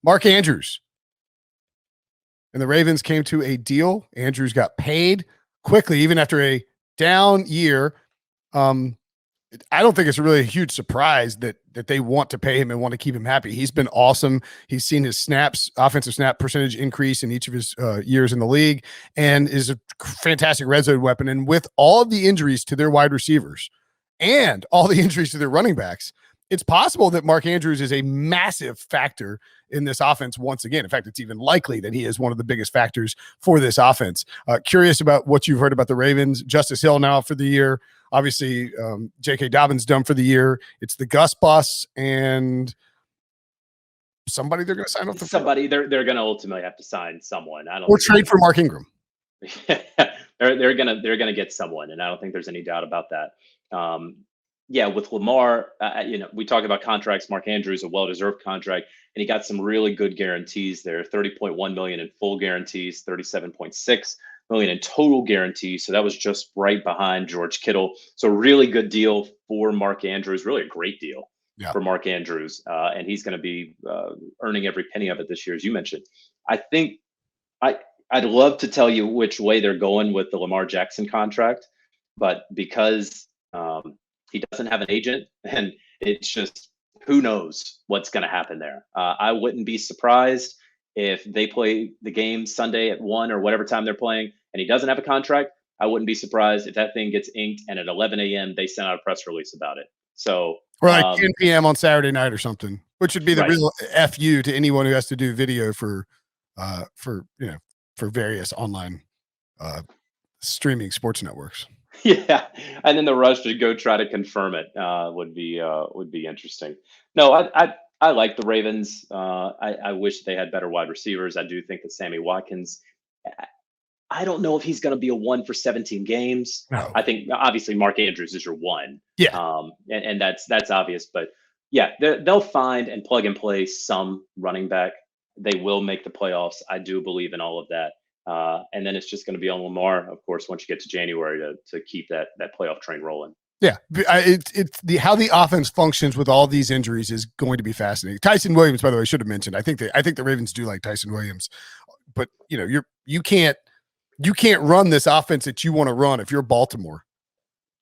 Mark Andrews. And the Ravens came to a deal. Andrews got paid quickly, even after a down year. I don't think it's really a huge surprise that they want to pay him and want to keep him happy. He's been awesome. He's seen his offensive snap percentage increase in each of his years in the league, and is a fantastic red zone weapon. And with all of the injuries to their wide receivers and all the injuries to their running backs, it's possible that Mark Andrews is a massive factor in this offense once again. In fact, it's even likely that he is one of the biggest factors for this offense. Curious about what you've heard about the Ravens. Justice Hill now for the year. Obviously, J.K. Dobbins done for the year. It's the Gus bus and somebody they're going to sign off. They're going to ultimately have to sign someone. I don't. Or trade for Mark Ingram. they're gonna get someone, and I don't think there's any doubt about that. Yeah, with Lamar, we talk about contracts. Mark Andrews, a well-deserved contract, and he got some really good guarantees there. $30.1 million in full guarantees, $37.6 million in total guarantees. So that was just right behind George Kittle. So really good deal for Mark Andrews. Really a great deal for Mark Andrews, and he's going to be earning every penny of it this year, as you mentioned. I think I'd love to tell you which way they're going with the Lamar Jackson contract, but because he doesn't have an agent, and it's just, who knows what's going to happen there. I wouldn't be surprised if they play the game Sunday at 1 or whatever time they're playing, and he doesn't have a contract. I wouldn't be surprised if that thing gets inked and at 11 a.m. they send out a press release about it. So, or like 10 p.m. on Saturday night or something, which would be the real FU to anyone who has to do video for various online streaming sports networks. Yeah, and then the rush to go try to confirm it would be interesting. No, I like the Ravens. I wish they had better wide receivers. I do think that Sammy Watkins, I don't know if he's going to be a 1 for 17 games. No. I think obviously Mark Andrews is your 1. Yeah. And that's obvious. But yeah, they'll find and plug and play some running back. They will make the playoffs. I do believe in all of that. And then it's just going to be on Lamar, of course, once you get to January to keep that playoff train rolling. Yeah, it's how the offense functions with all these injuries is going to be fascinating. Tyson Williams, by the way, I should have mentioned. I think the Ravens do like Tyson Williams, but you can't run this offense that you want to run if you're Baltimore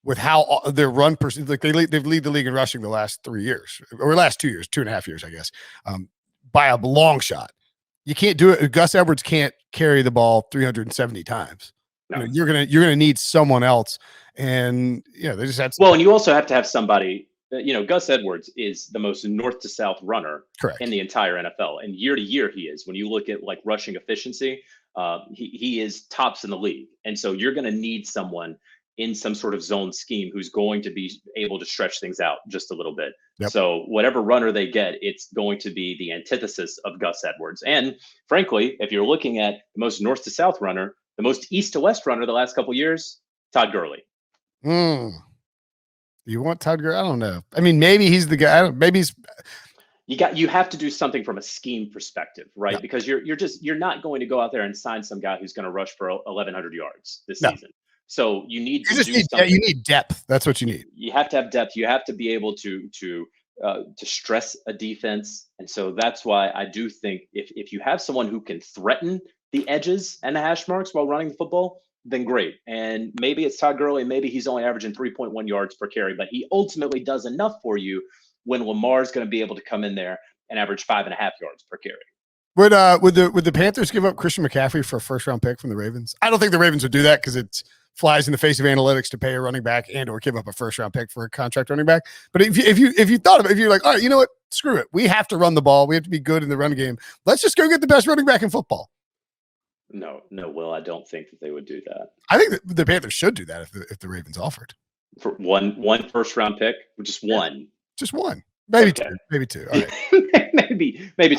with how their run person, like they've lead the league in rushing the last 3 years or last 2 years, 2.5 years, I guess, by a long shot. You can't do it. Gus Edwards can't carry the ball 370 times. No. You're gonna need someone else, and they just had. Well, and you also have to have somebody. Gus Edwards is the most north to south runner in the entire NFL, and year to year he is. When you look at like rushing efficiency, he is tops in the league, and so you're going to need someone in some sort of zone scheme who's going to be able to stretch things out just a little bit. Yep. So whatever runner they get, it's going to be the antithesis of Gus Edwards. And frankly, if you're looking at the most north to south runner, the most east to west runner the last couple of years, Todd Gurley. You want Todd Gurley? I don't know. I mean, maybe he's the guy. Maybe he's. You have to do something from a scheme perspective, right? Yeah. Because you're not going to go out there and sign some guy who's going to rush for 1,100 yards this season. So you need to do something. You need depth. That's what you need. You have to have depth. You have to be able to stress a defense. And so that's why I do think if you have someone who can threaten the edges and the hash marks while running the football, then great. And maybe it's Todd Gurley. Maybe he's only averaging 3.1 yards per carry, but he ultimately does enough for you when Lamar's going to be able to come in there and average 5.5 yards per carry. Would the Panthers give up Christian McCaffrey for a first-round pick from the Ravens? I don't think the Ravens would do that because it flies in the face of analytics to pay a running back and or give up a first-round pick for a contract running back. But if you thought of it, if you're like, all right, you know what? Screw it. We have to run the ball. We have to be good in the run game. Let's just go get the best running back in football. No, Will, I don't think that they would do that. I think that the Panthers should do that if the Ravens offered. For one first-round pick? Just one? Just one. Maybe two. All right. maybe